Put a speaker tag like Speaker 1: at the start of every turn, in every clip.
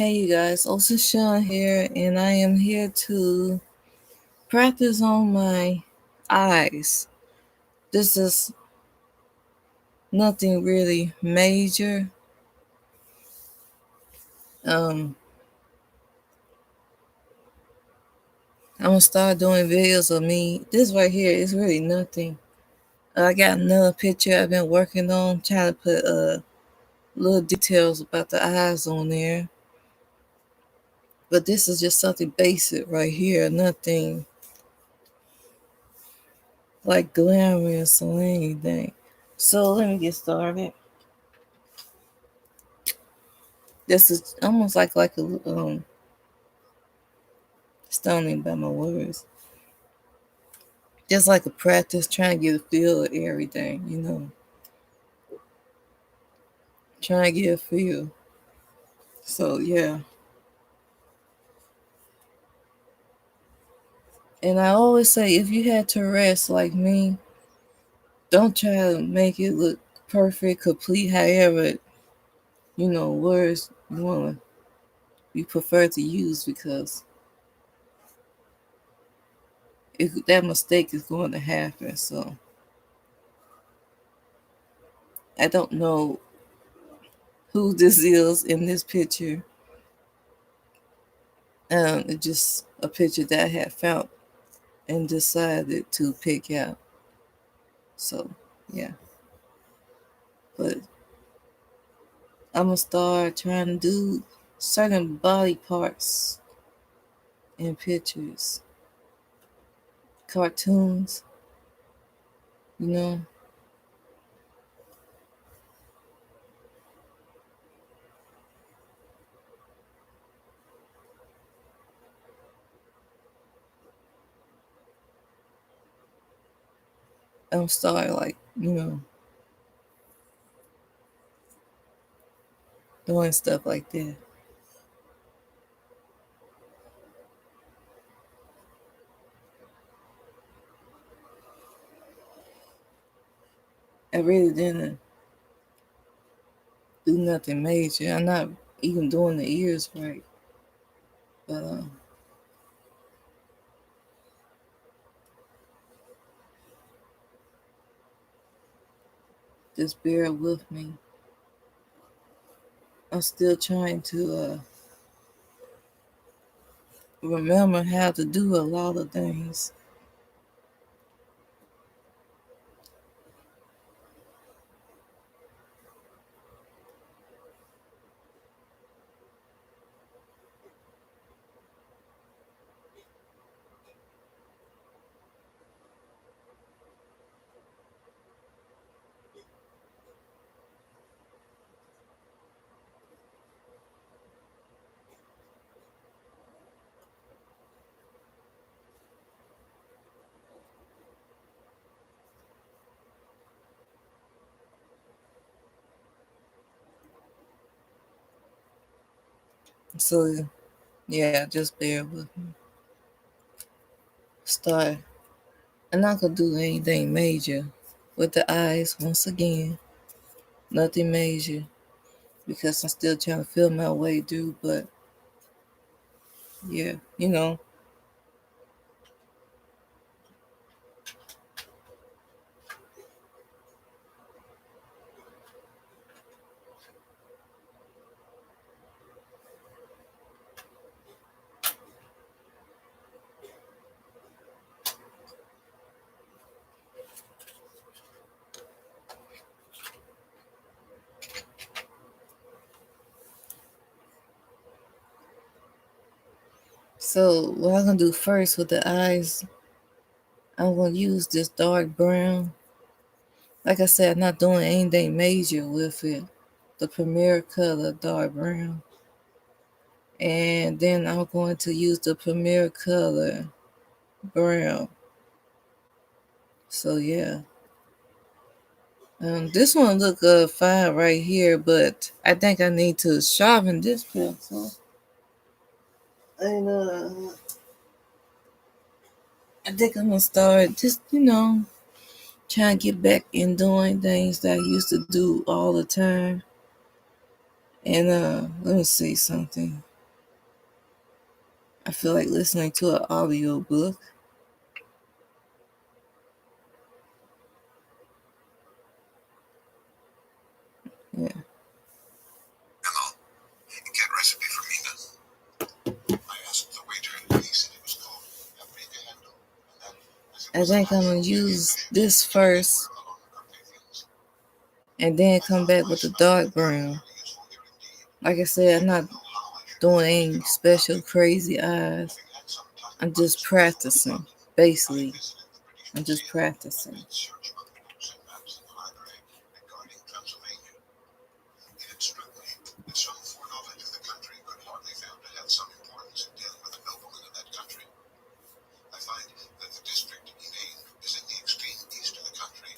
Speaker 1: Hey you guys, also Sean here, and I am here to practice on my eyes. This is nothing really major. Um, I'm gonna start doing videos of me. This right here is really nothing. I got another picture I've been working on, trying to put little details about the eyes on there. But this is just something basic right here, nothing like glamorous or anything. So let me get started. This is almost like a stumbling by my words. Just like a practice, trying to get a feel of everything. Trying to get a feel. So yeah. And I always say if you had to rest like me, don't try to make it look perfect, complete, however, words you prefer to use because that mistake is going to happen. So I don't know who this is in this picture. It's just a picture that I had found and decided to pick out. So yeah, but I'm gonna start trying to do certain body parts in pictures, cartoons. You know, I'm start like doing stuff like that. I really didn't do nothing major. I'm not even doing the ears right, but just bear with me. I'm still trying to remember how to do a lot of things. So yeah, just bear with me. Start. I'm not gonna do anything major with the eyes once again. Nothing major because I'm still trying to feel my way through. But yeah. So what I'm gonna do first with the eyes, I'm gonna use this dark brown. Like I said, I'm not doing anything major with it. The Premier color dark brown. And then I'm going to use the Premier color brown. So yeah. This one look fine right here, but I think I need to sharpen this pencil. And I think I'm gonna start just trying to get back in doing things that I used to do all the time. And let me see something. I feel like listening to an audio book. Yeah.
Speaker 2: Hello, get recipe for Mina. I asked the waiter and he said it was called paprika handle, and that as it
Speaker 1: I
Speaker 2: was a
Speaker 1: think I'm
Speaker 2: natural
Speaker 1: gonna
Speaker 2: Canadian
Speaker 1: use
Speaker 2: dish
Speaker 1: this
Speaker 2: to make
Speaker 1: first
Speaker 2: were along the Carpathians.
Speaker 1: and then
Speaker 2: I
Speaker 1: come
Speaker 2: thought
Speaker 1: back
Speaker 2: my
Speaker 1: with the
Speaker 2: smell
Speaker 1: dark
Speaker 2: would be
Speaker 1: brown.
Speaker 2: very useful here indeed.
Speaker 1: Like I said,
Speaker 2: I
Speaker 1: I'm not
Speaker 2: don't know how I should
Speaker 1: doing
Speaker 2: approach
Speaker 1: any
Speaker 2: it all
Speaker 1: special
Speaker 2: without
Speaker 1: crazy eyes.
Speaker 2: having had some time
Speaker 1: I'm
Speaker 2: by
Speaker 1: just
Speaker 2: its beautiful
Speaker 1: practicing.
Speaker 2: London. I
Speaker 1: Basically,
Speaker 2: visited the British
Speaker 1: I'm just
Speaker 2: Museum and
Speaker 1: practicing.
Speaker 2: made search books and maps in the library regarding Transylvania. It had struck me that some foreknowledge of the country could hardly fail to have some importance in dealing with the noblemen of that country. I find that the district he named is in the extreme east of the country,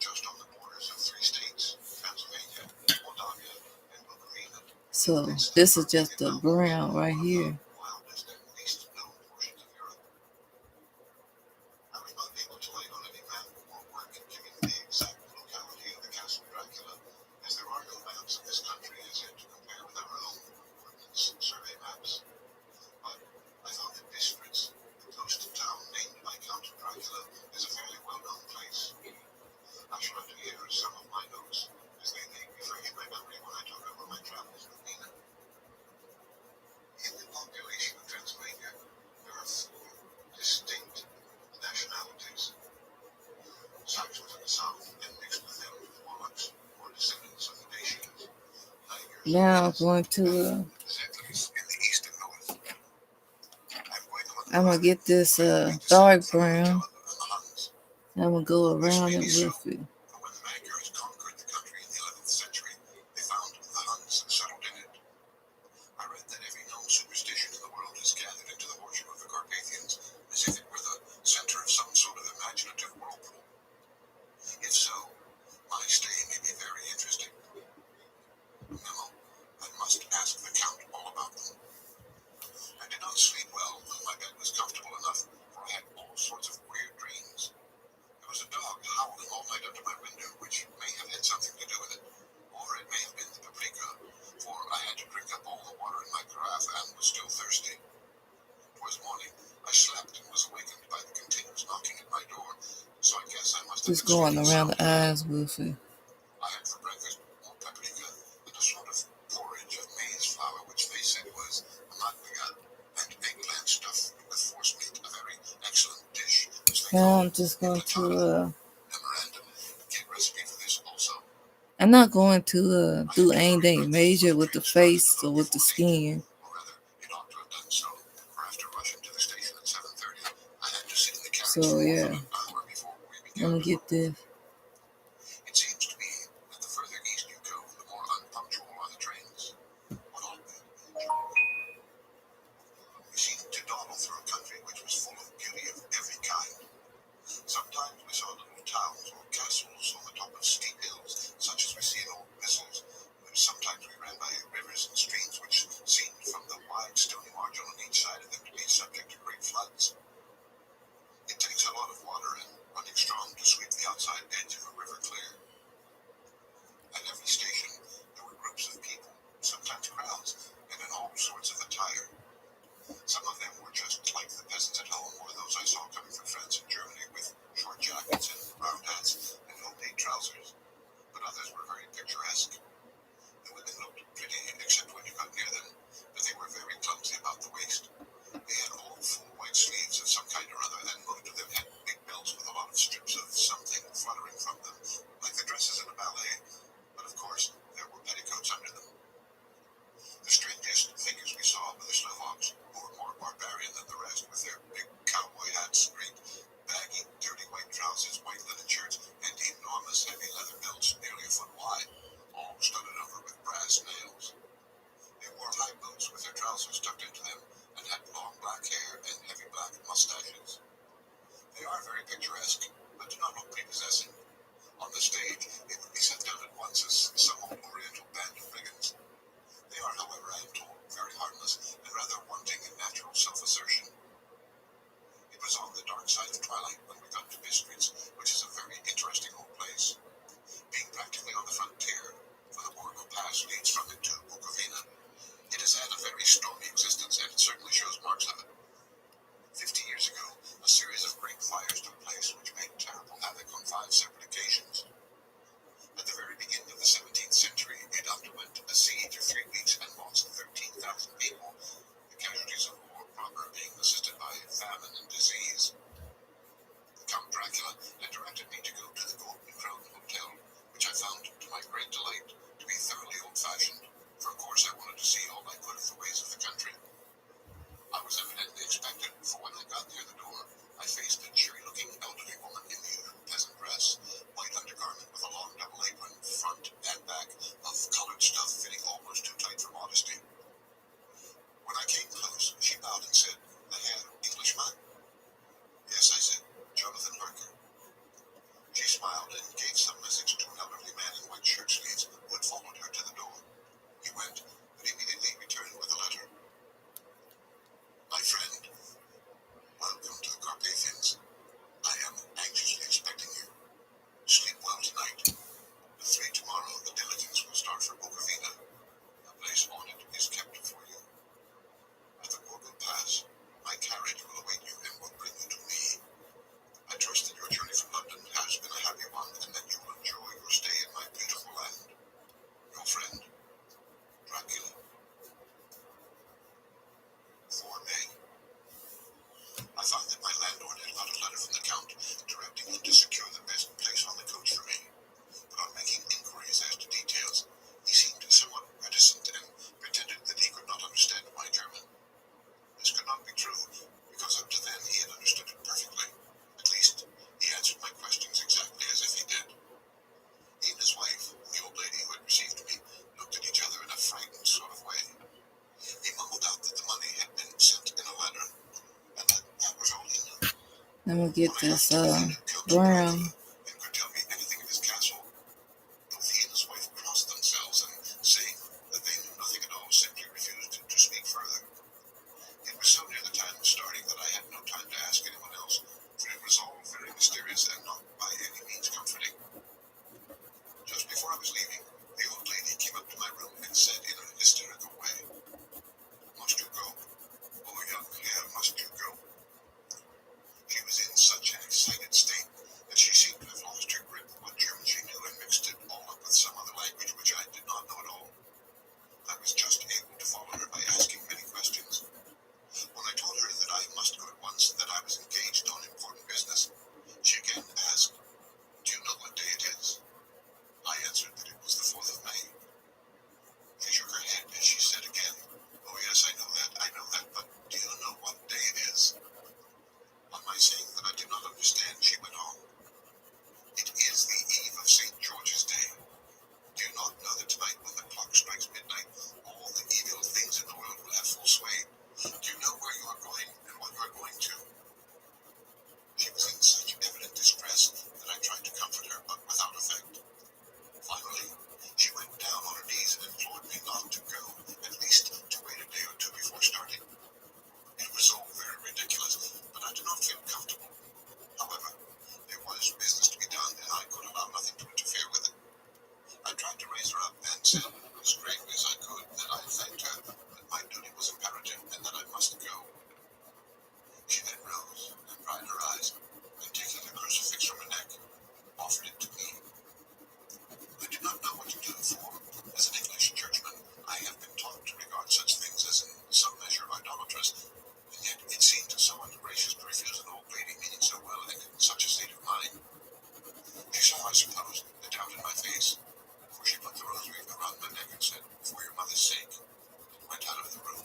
Speaker 2: just on the borders of three states, Transylvania, Moldavia, and Bukovina.
Speaker 1: So this is just the brown right here.
Speaker 2: Wildest and least known portions of Europe. I was not able to lay on any map or work giving the exact locality of the Castle Dracula, as there are no maps of this country as yet to compare with our own ordnance survey maps. But I thought that Bistritz, the coast town named by Count Dracula, is a fairly well-known place. I shall have to hear some of my notes, as they may refresh my memory when I talk over my travels with Nina. In the population of Transylvania, there are four distinct nationalities. Saxons in the south, and mixed with them Wallachs, or descendants of the Dacians, Tigers,
Speaker 1: Now I'm going to
Speaker 2: Zettlers in the east and north. I'm going to look
Speaker 1: I'm
Speaker 2: them
Speaker 1: gonna
Speaker 2: up,
Speaker 1: get this
Speaker 2: but I believe
Speaker 1: dark
Speaker 2: descent from the
Speaker 1: brown.
Speaker 2: Magellan and the Huns.
Speaker 1: I'm gonna go
Speaker 2: This
Speaker 1: around
Speaker 2: may
Speaker 1: it
Speaker 2: be so,
Speaker 1: with it.
Speaker 2: for when the Magyars conquered the country in the 11th century, they found the Huns settled in it. I read that every known superstition in the world is gathered into the worship of the Carpathians, as if it were the center of some sort of imaginative whirlpool. If so, my stay may be very interesting. Memo, I must ask the Count all about them. I did not sleep well, though my bed was comfortable enough, for I had all sorts of weird dreams. There was a dog howling all night under my window, which may have had something to do with it, or it may have been the paprika, for I had to drink up all the water in my carafe and was still thirsty. Towards morning, I slept and was awakened by the continuous knocking at my door, so I guess I must have
Speaker 1: Just
Speaker 2: been
Speaker 1: going
Speaker 2: sleeping
Speaker 1: around the
Speaker 2: soundly.
Speaker 1: eyes with it.
Speaker 2: I had for breakfast more paprika and a sort of porridge of maize flour, which they said was matniga, and eggplant stuffed with forcemeat, a very excellent dish, which they
Speaker 1: Now
Speaker 2: call
Speaker 1: I'm just going to
Speaker 2: memorandum. Get recipe for this also.
Speaker 1: I'm not going to
Speaker 2: I
Speaker 1: do
Speaker 2: had to hurry
Speaker 1: anything
Speaker 2: breakfast, for
Speaker 1: major
Speaker 2: the
Speaker 1: with the
Speaker 2: train started a
Speaker 1: face or
Speaker 2: little
Speaker 1: with the
Speaker 2: before 8,
Speaker 1: skin.
Speaker 2: or rather, it ought to have done so, for after rushing to the station at 7:30, I had to sit in the carriage
Speaker 1: So
Speaker 2: for more
Speaker 1: yeah,
Speaker 2: than an hour before we
Speaker 1: let
Speaker 2: began
Speaker 1: me
Speaker 2: to
Speaker 1: get
Speaker 2: move.
Speaker 1: this.
Speaker 2: It seems to me that the further east you go, the more unpunctual are the trains. What ought we seemed to dawdle through a country which was full of beauty of every kind. Sometimes we saw little towns or castles on the top of steep hills, such as we see in old missals. Sometimes we ran by rivers and streams which seemed from the wide stony margin on each side of them to be subject to great floods. It takes a lot of water and running strong to sweep the outside great delight to be thoroughly old-fashioned, for of course I wanted to see all I could of the ways of the country. I was evidently expected, for when I got near the door, I faced a cheery-looking elderly woman in the usual peasant dress, white undergarment with a long double apron, front and back, of coloured stuff fitting almost too tight for modesty. When I came close, she bowed and said, "The Herr Englishman?" "Yes," I said, "Jonathan Harker." She smiled and gave some message to an elderly man in white shirt sleeves who had followed her to the door. He went, but immediately returned with a letter. "My friend, welcome to the Carpathians. I am anxiously expecting you. Sleep well tonight. At 3 tomorrow, the diligence will start for Bukovina. A place on it is kept for you. At the Borgo Pass, my carriage will await you and will bring you to me. I trust that your journey from London has been a happy one and that you will enjoy your stay in my beautiful land. Your friend, Dracula." 4 May. I found that my landlord had got a letter from the Count directing him to secure the best place on the coach for me, but on making inquiries as to details, he seemed somewhat reticent and pretended that he could not understand my German. This could not be true, because up to then he had understood it perfectly. At least, he answered my questions exactly as if he did. He and his wife, the old lady who had received me, looked at each other in a frightened sort of way. He mumbled out that the money had been sent in a letter, and that was all he knew.
Speaker 1: I'm gonna get
Speaker 2: When I
Speaker 1: this
Speaker 2: asked if he knew Count
Speaker 1: brown.
Speaker 2: Dracula and could tell me anything of his castle, both he and his wife crossed themselves and, saying that they knew nothing at all, simply refused to speak further. It was so near the time of starting that I had no time to ask anyone else, for it was all very mysterious and not by any means comforting. Just before I was leaving, the old lady came up to my room and said in a hysterical way, "Must you go? Oh, young Herr, must you go?" She was in such an excited state that she seemed to have lost her grip of what German she knew and mixed it all up with some other language which I did not know at all. I was just able to follow her by asking many questions. When I told her that I must go at once, that I was engaged on important business, she again asked, "Do you know what day it is?" I answered that it was the 4th of May. She shook her head as she said again, "Oh yes, I know that, but do you know what day it is?" On my saying that I did not understand, she went on, "It is the eve of St. George's Day. Do you not know that tonight, when the clock strikes midnight, all the evil things in the world will have full sway? Do you know where you are going and what you are going to?" She was in such evident distress that I tried to comfort her, but without effect. Finally, she went down on her knees and implored me not to go, at least to wait a day or two before starting. It was all very ridiculous, but I did not feel comfortable. However, there was business to be done, and I could allow nothing to interfere with it. I tried to raise her up and said, as gravely as I could, that I thanked her, that my duty was imperative, and that I must go. She then rose and dried her eyes, and taking a crucifix from her neck, offered it to me. I do not know what to do, for, as an English churchman, I have been taught to regard such things as in some measure idolatrous, and yet it seemed so ungracious to refuse an old lady meaning so well and in such a state of mind. She saw, I suppose, the doubt in my face, for she put the rosary around my neck and said, "For your mother's sake," and went out of the room.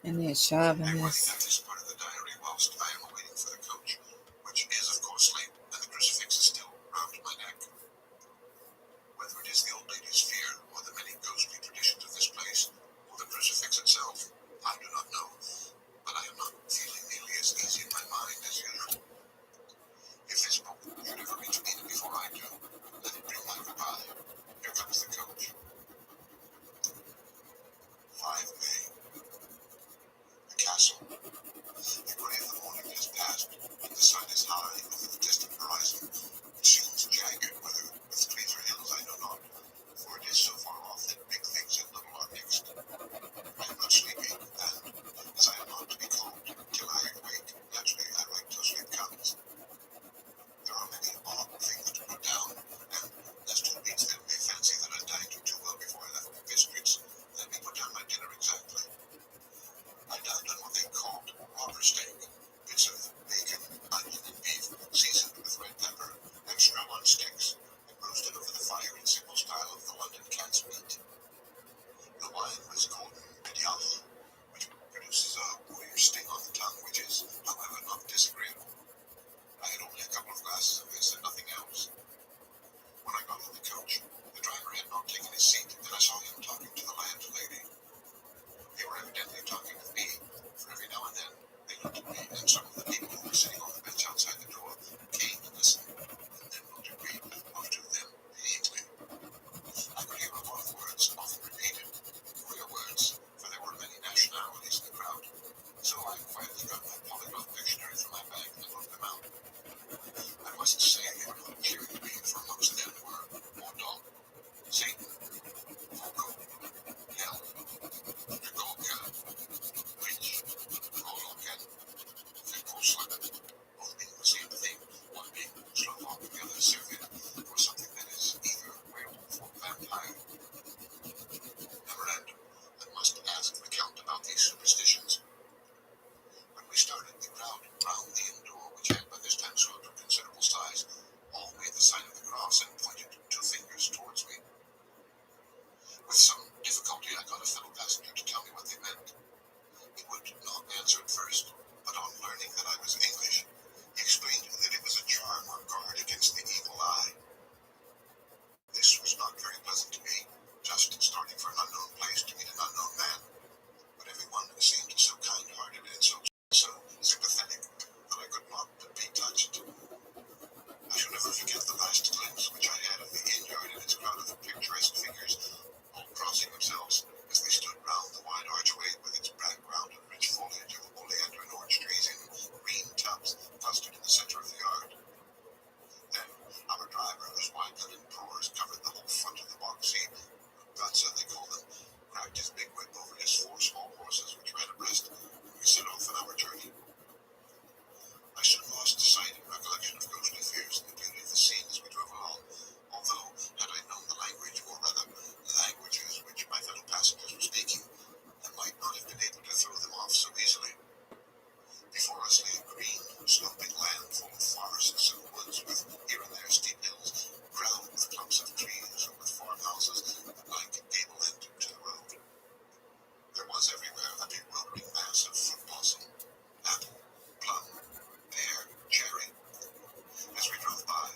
Speaker 1: And then
Speaker 2: I
Speaker 1: sharpen
Speaker 2: write
Speaker 1: this.
Speaker 2: out this part of the diary whilst I am waiting for the coach, which is of course late, and the crucifix is still round my neck. Whether it is the old lady's fear, or the many ghostly traditions of this place, or the crucifix itself, I do not know, but I am not feeling nearly as easy in my mind as usual. If this book should ever reach me before I do, let it bring my goodbye. Here comes the coach. 5 May. The castle. recount about these superstitions. When we started, the crowd round the inn door, which had by this time swelled to considerable size, all made the sign of the cross and pointed two fingers towards me. With some difficulty, I got a fellow passenger to tell me what they meant. He would not answer at first, but on learning that I was English, he explained that it was a charm or guard against the evil eye. This was not very pleasant to me, just starting for an unknown place to meet an unknown man, but everyone seemed so kind-hearted and so sympathetic that I could not but be touched. I shall never forget the last glimpse which I had of the inn yard and its crowd of picturesque figures, all crossing themselves as they stood round the wide archway with its background of rich foliage of oleander and orange trees in green tubs clustered in the centre of the yard. Then our driver, whose wide linen drawers covered the whole front of the box seat, Gatsa they called them, cracked his big whip over his four small horses which ran abreast, and we set off on our journey. I soon lost sight and recollection of ghostly fears and the beauty of the scene as we drove along, although, had I known the language, or rather, languages which my fellow passengers were speaking, I might not have been able to throw them off so easily. Before us lay a green, sloping land full of forests and woods, with here and there steep hills, crowned with clumps of trees or with farmhouses that like gable end to the road. There was everywhere a bewildering mass of fruit blossom, apple, plum, pear, cherry. As we drove by,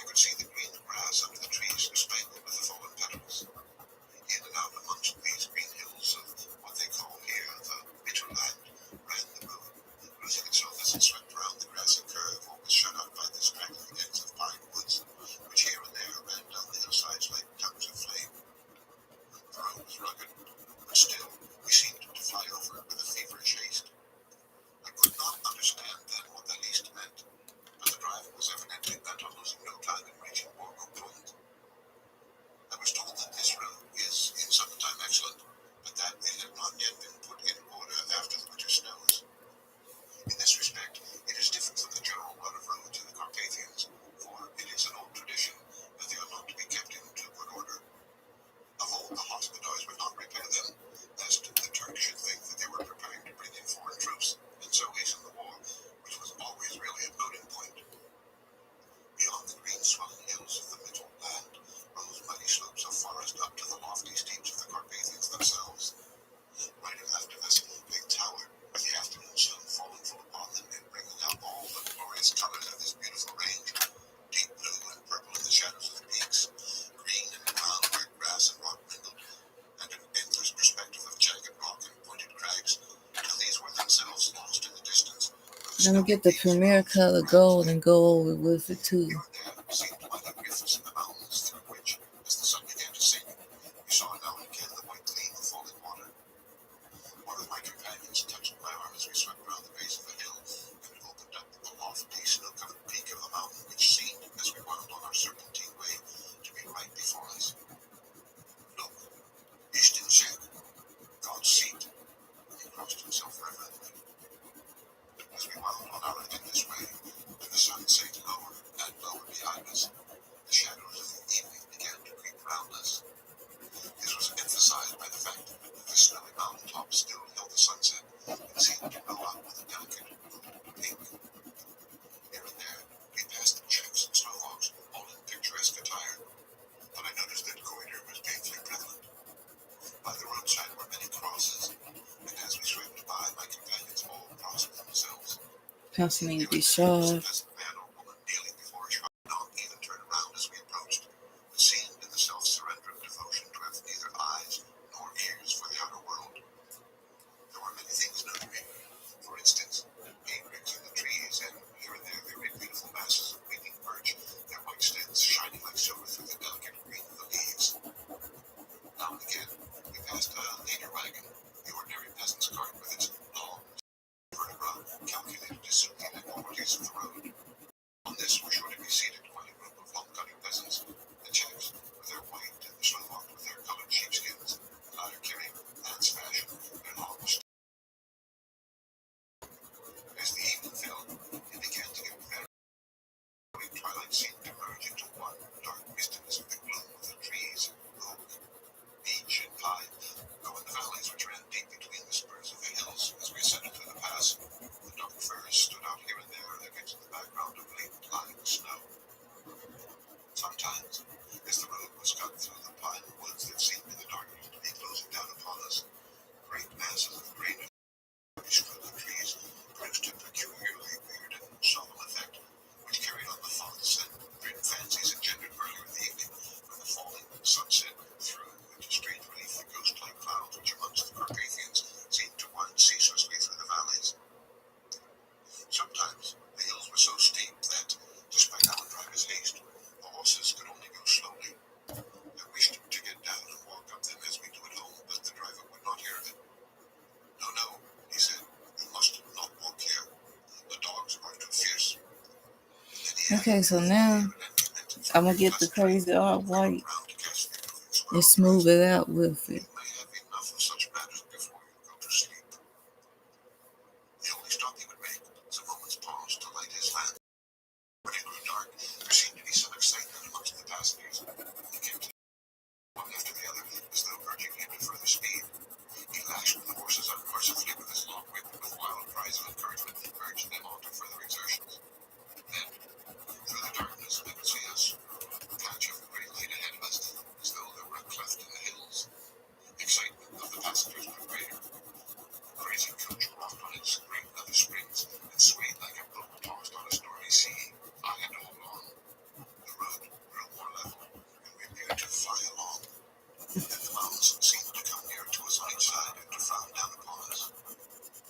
Speaker 2: I could see the green grass under the trees spangled with the fallen petals. In and out amongst these green hills of what they call here the bitter land ran the road, losing itself as it swept round the grassy curve or was shut out by the straggling ends of pine woods, which here and there ran down the hillsides like tongues of flame. The road was rugged, but still we seemed to fly over it with a feverish haste. I could not understand then what the haste meant, but the driver was evidently bent on losing no time in reaching Borgo Point. I was told that this road is in summertime excellent, but that it had not yet been put in order after the winter snows. In this respect, it is different from the general run of roads in the Carpathians, for it is an old tradition that they are not to be kept in too good order. Of old, the hospodars would not repair them, lest the Turks should think that they were preparing to bring in foreign troops, and so hasten the war, which was always really a loading point. Beyond the green swelling hills of the middle land rose mighty slopes of forest up to the lofty steeps of the Carpathians themselves. Right after us they towered, with the afternoon sun falling full upon them and bringing out all the glorious colours of this beautiful range, deep blue and purple in the shadows of the peaks, green and brown where grass and rock mingled, and an endless perspective of jagged rock and pointed crags, till these were themselves lost in the distance.
Speaker 1: I'm gonna get the premier color gold and go over with it too.
Speaker 2: Here and there seemed mighty rifts in the mountains, through which, as the sun began to sink, we saw now and again the white gleam of falling water. One of my companions touched my arm as we swept round the base of the hill, and opened up the lofty, snow-covered peak of the mountain, which seemed, as we wound on our serpentine way, to be right before us. Look, Easton said, God's seat, and he crossed himself reverently. As we wound on our endless way, and the sun sank lower and lower behind us, the shadows of the evening began to creep round us. This was emphasized by the fact that the snowy mountain top still held the sunset and seemed to glow out with a delicate pink. Here and there we passed the Czechs and Slovaks, all in picturesque attire, but I noticed that goiter was painfully prevalent. By the roadside were many crosses, and as we swept by, my companions all crossed themselves.
Speaker 1: Pencil need to be
Speaker 2: Here and there was a
Speaker 1: sharp.
Speaker 2: peasant man or woman kneeling before a shrine, not even turn around as we approached, but seemed in the self-surrender of devotion to have neither eyes nor ears for the outer world. There were many things new to me. For instance, aigrettes in the trees, and here and there very beautiful masses of gleaming birch, their white stems shining like silver through the delicate green of the leaves. Now and again, we passed a later wagon, the ordinary peasant's cart with its long vertebra calculated to suit the inequalities of the road. On this were sure to be seated quite a group of long-cutting peasants, the Czechs with their white and the Slovak with their colored sheepskins, the latter carrying man's fashion, their long sticks. As the evening fell, it began to get very twilight seemed to merge into one dark mistiness with the gloom of the trees, oak, beech, and pine, though in the valleys which ran deep between
Speaker 1: Okay, so now I'm gonna get the crazy art white and smooth it out with it.
Speaker 2: may have enough of such matters before you go to sleep. The only stop he would make was a moment's pause to light his lamp. When it grew dark, there seemed to be some excitement amongst the passengers. They came to one after the other, as though urging him to further speed. He lashed the horses unmercifully with his long whip, and with wild cries of encouragement urged them on to further exertions. Then, through the darkness, I could see us, a patch of grey light ahead of us, as though there were a cleft in the hills. The excitement of the passengers grew greater. The crazy coach rocked on its great leather springs and swayed like a boat tossed on a stormy sea. I had to hold on. The road grew more level, and we appeared to fly along. Then the mountains seemed to come nearer to us on each side and to frown down upon us.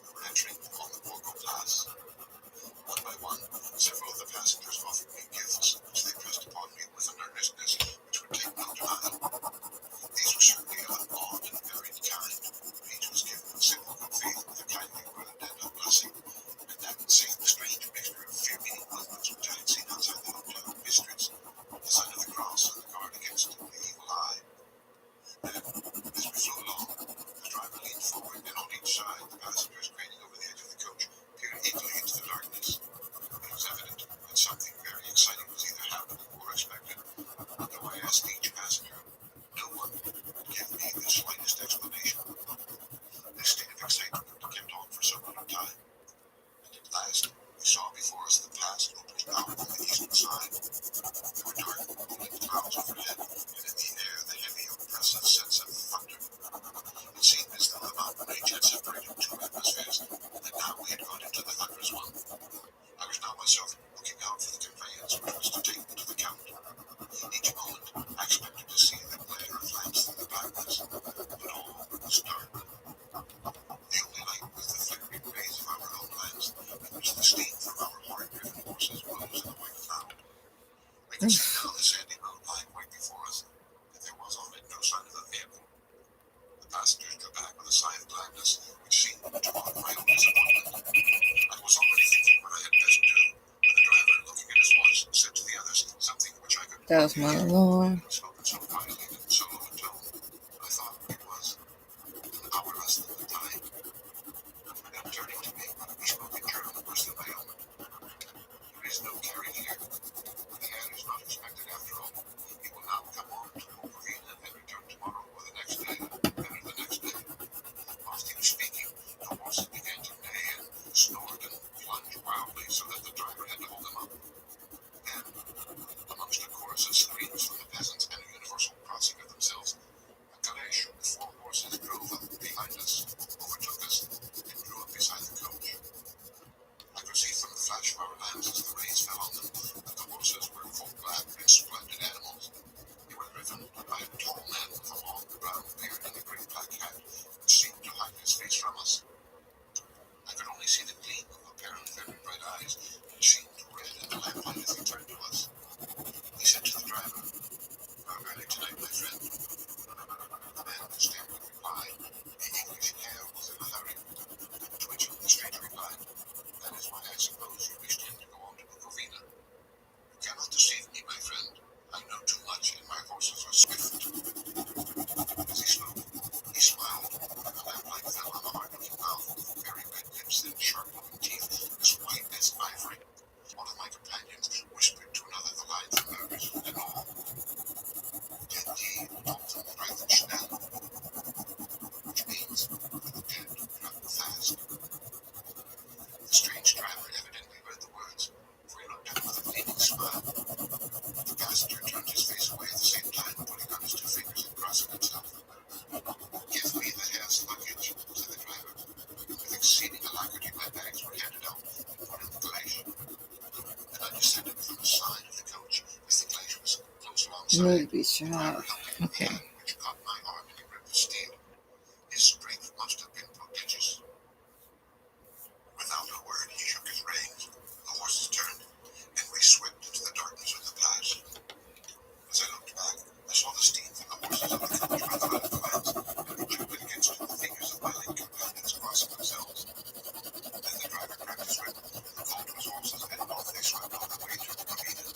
Speaker 2: We were entering upon the Borgo Pass. One by one, several of the passengers offered me gifts, which they pressed upon me with an earnestness which would take no denial. These were certainly of an odd and varied kind. Each was given in simple good faith with a kindly word and a blessing, and that same strange mixture of fear-meaning movements which I had seen outside the hotel at Bistritz, the sign of the cross and the guard against the evil eye. Then, as we flew along, the driver leaned forward, and on each side the passengers craning over the edge of the coach peered eagerly into the darkness. It was evident that something very exciting was either happening or expected, but though I asked each passenger, no one would give me the slightest explanation. This state of excitement kept on for some little time, and at last we saw before us the pass opening out on the eastern side. There were dark, rolling clouds overhead, and in the air the heavy, oppressive sense of thunder. It seemed as though the mountain range had separated two atmospheres, and now we had gone into the thunderous one. I was now myself looking out for the conveyance which was to take me to the Count. Each moment I expected to see the glare of lamps through the blackness, but all was dark. The only light was the flickering rays of our own lamps, in which the steam from our hard-driven horses rose in a white cloud. We could see now the sandy road lying right before us, and there was on it no sign of a vehicle. The passengers drew back with a sigh of gladness, which seemed to mock my own disappointment. I was already thinking what I had best do, when the driver, looking at his watch, said to the others something which I could
Speaker 1: That was
Speaker 2: hardly
Speaker 1: my
Speaker 2: hear.
Speaker 1: alarm.
Speaker 2: It was spoken so quietly and in so low a tone, I thought it was an hour less than the time. Then turning to me, he spoke in German worse than my own. There is no carry here. The heir is not expected after all. He will now come on to Bukovina and return tomorrow or the next day, and the next day. Whilst he was speaking, the horses began to neigh and snort and plunge wildly, so that the driver had to hold them up. Then, amongst a chorus of screams from the peasants and a universal crossing of themselves, a calèche with 4 horses drove up behind us, overtook us, and drew up beside the coach. I could see from the flash of our lamps as the rays fell on them that the horses were coal-black and splendid animals. They were driven by a tall man with a long brown beard and a great black hat, which seemed to hide his face from us. I could only see the gleam of a pair of very bright eyes, which seemed red in the lamplight as he turned to us. He said to the driver, "Early tonight, my friend." The man stammered a reply. The English Herr was in a hurry, to which the stranger replied, "That is why I suppose you wished him to go on to Bukovina. You cannot deceive me, my friend. I know too much, and my horses are swift." As he spoke, he smiled, and the lamplight fell on the hard-looking mouth, with very red lips and sharp-looking teeth, as white as ivory. One of my companions whispered to another the line from Murray's and all. "Get ye Dalton Breithen schnell," which means, "For the dead, travel fast." The strange driver evidently read the words, for he looked up with a gleaming smile. The passenger turned his face away at the same time, putting on his 2 fingers and crossing himself. "Give me the Herr's luggage," said the driver. With exceeding alacrity my bags were handed out and put in the calèche. Then I descended from the side of the coach as the calèche was close
Speaker 1: You need
Speaker 2: alongside.
Speaker 1: to be
Speaker 2: The driver
Speaker 1: sharp.
Speaker 2: held me with a
Speaker 1: Okay.
Speaker 2: hand which caught my arm in a grip of steel. His strength must have been prodigious. Without a word, he shook his reins. The horses turned, and we swept into the darkness of the pass. As I looked back, I saw the steam from the horses of the coach rather out of the lamps, and projected against the figures of my late companions crossing themselves. Then the driver cracked his whip, called to his horses, and off they swept on their way to Bukovina.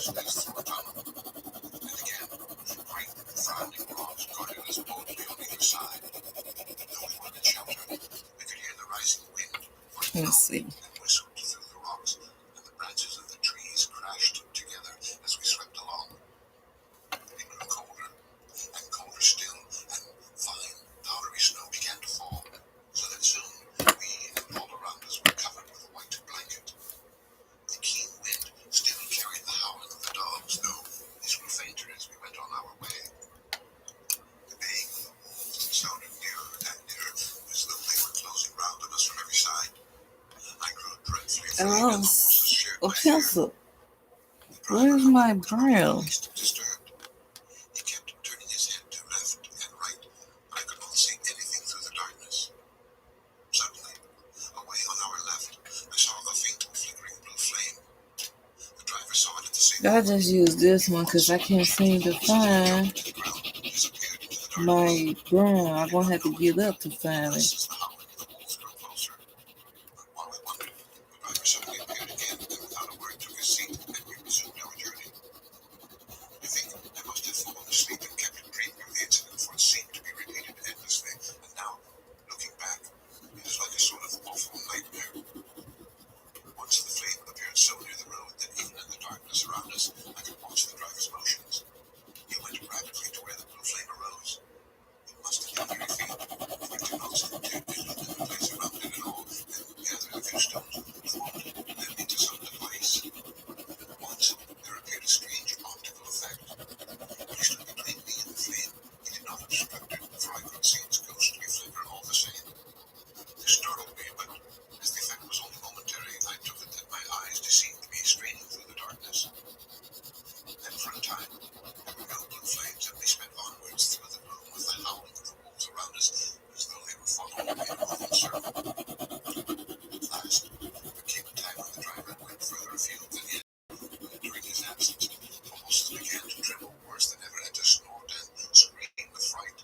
Speaker 2: squeezed through a tunnel, and again, great frowning rocks guarded us boldly on either side. Though we wanted shelter, we could hear the rising wind, for it
Speaker 1: Let's
Speaker 2: moaned
Speaker 1: see.
Speaker 2: and whistled through the rocks, and the branches of the trees crashed together as we swept along. It grew colder, and colder still, and fine, powdery snow began to fall, so that soon we and all around us were covered with a white blanket. The keen wind still carried the howling of the dogs, though these grew fainter as we went on our way. The baying of the wolves sounded nearer and nearer, as though they were closing round on us from every side. I grew dreadfully afraid, and the horses shared
Speaker 1: A
Speaker 2: my fear.
Speaker 1: pencil.
Speaker 2: The driver,
Speaker 1: Where's
Speaker 2: however,
Speaker 1: my
Speaker 2: was not in the
Speaker 1: brown?
Speaker 2: least disturbed. He kept turning his head to left and right, but I could not see anything through the darkness. Suddenly, away on our left, I saw a faint flickering blue flame. The driver saw it at the same
Speaker 1: I
Speaker 2: moment.
Speaker 1: just use this one because I can't seem to find
Speaker 2: To the ground, disappeared into the dark.
Speaker 1: my brown. I'm gonna have to get up to find it.
Speaker 2: Just as the howling of the wolves grew closer. But while we wondered, the driver suddenly appeared again, and without a word took his seat, and we resumed our journey. I think I must have fallen asleep and kept dreaming of the incident, for it seemed to be repeated endlessly, and now, looking back, it is like a sort of awful nightmare. Once the flame appeared so near the road that even in the darkness around us, I could watch the driver's motions. He went rapidly to where the blue flame arose. It must have been very faint, for it did not seem to illumine the place around it at all, and gathered a few stones, formed them into some device. Once there appeared a strange optical effect. He stood between me and the flame. He did not obstruct it, for I could see its ghostly flicker all the same. This startled me, but as the effect was only momentary, I took it that my eyes deceived me, straining through the darkness. Then for a time, there were no blue flames, and we sped onwards through the gloom with the howling of the wolves around us, as though they were following me in a moving circle. At last, there came a time when the driver went further afield than yet. During his absence, the horses began to tremble worse than ever, and to snort and scream with fright.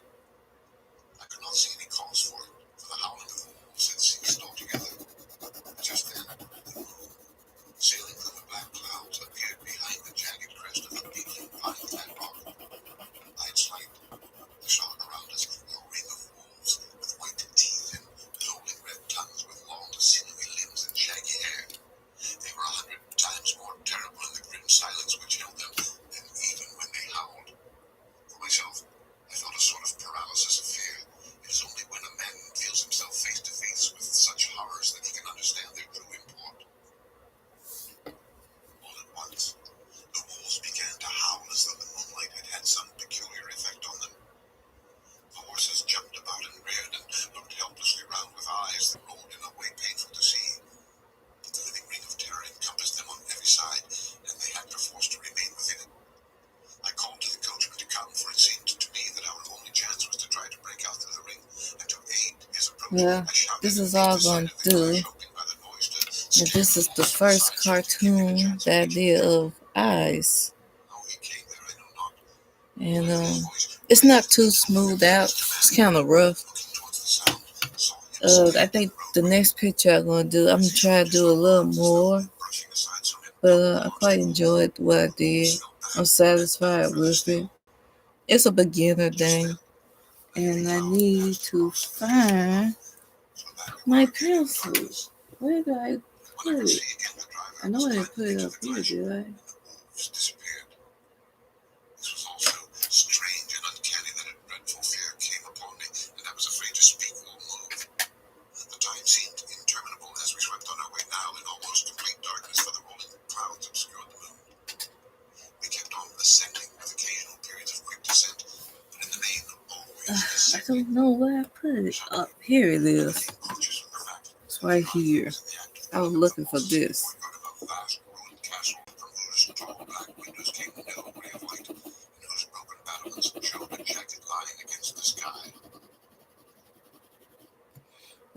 Speaker 2: I could not see any cause for it, for the howling of the wolves had ceased altogether. Just then, the moon, sailing through the black clouds, appeared behind the jagged crest of the peak flying that rock. By its light, we saw around us a ring of wolves with white teeth and lolling red tongues, with long, sinewy limbs and shaggy hair. They were 100 times more terrible in the grim silence which held them than even when they howled. For myself, I felt a sort of paralysis of fear. It is only when a man feels himself face to face with such horrors that he can understand their true import. All at once, the wolves began to howl as though the moonlight had had some peculiar effect on them. The horses jumped about and reared and looked helplessly round with eyes that rolled in a way painful to see. But the living ring of terror encompassed them on every side, and they had perforce to remain within it. I called to the coachman to come, for it seemed to me that our only chance was to try to break out through the ring, and to aid his approach.
Speaker 1: Yeah,
Speaker 2: I shouted,
Speaker 1: this is all I'm gonna do. And this is the first cartoon that I did of eyes.
Speaker 2: How he came there, I know not.
Speaker 1: And it's not too smooth out. It's kind of rough.
Speaker 2: Looking towards the sound, saw him
Speaker 1: I think the next picture I'm gonna do, I'm gonna try to do a little more.
Speaker 2: brushing aside some
Speaker 1: But I quite enjoyed what I did. I'm satisfied with it. It's a beginner thing. And I need to find my pencil. Where did I put it? I know I didn't put it up here, did I?
Speaker 2: disappeared. This was all so strange and uncanny that a dreadful fear came upon me, and I was afraid to speak or move. The time seemed interminable as we swept on our way now in almost complete darkness, for the rolling clouds obscured the moon. We kept on ascending with occasional periods of quick descent, but in the main always
Speaker 1: I don't know where I put it. Up here it is. It's right here. I was looking for this.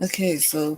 Speaker 1: Okay, so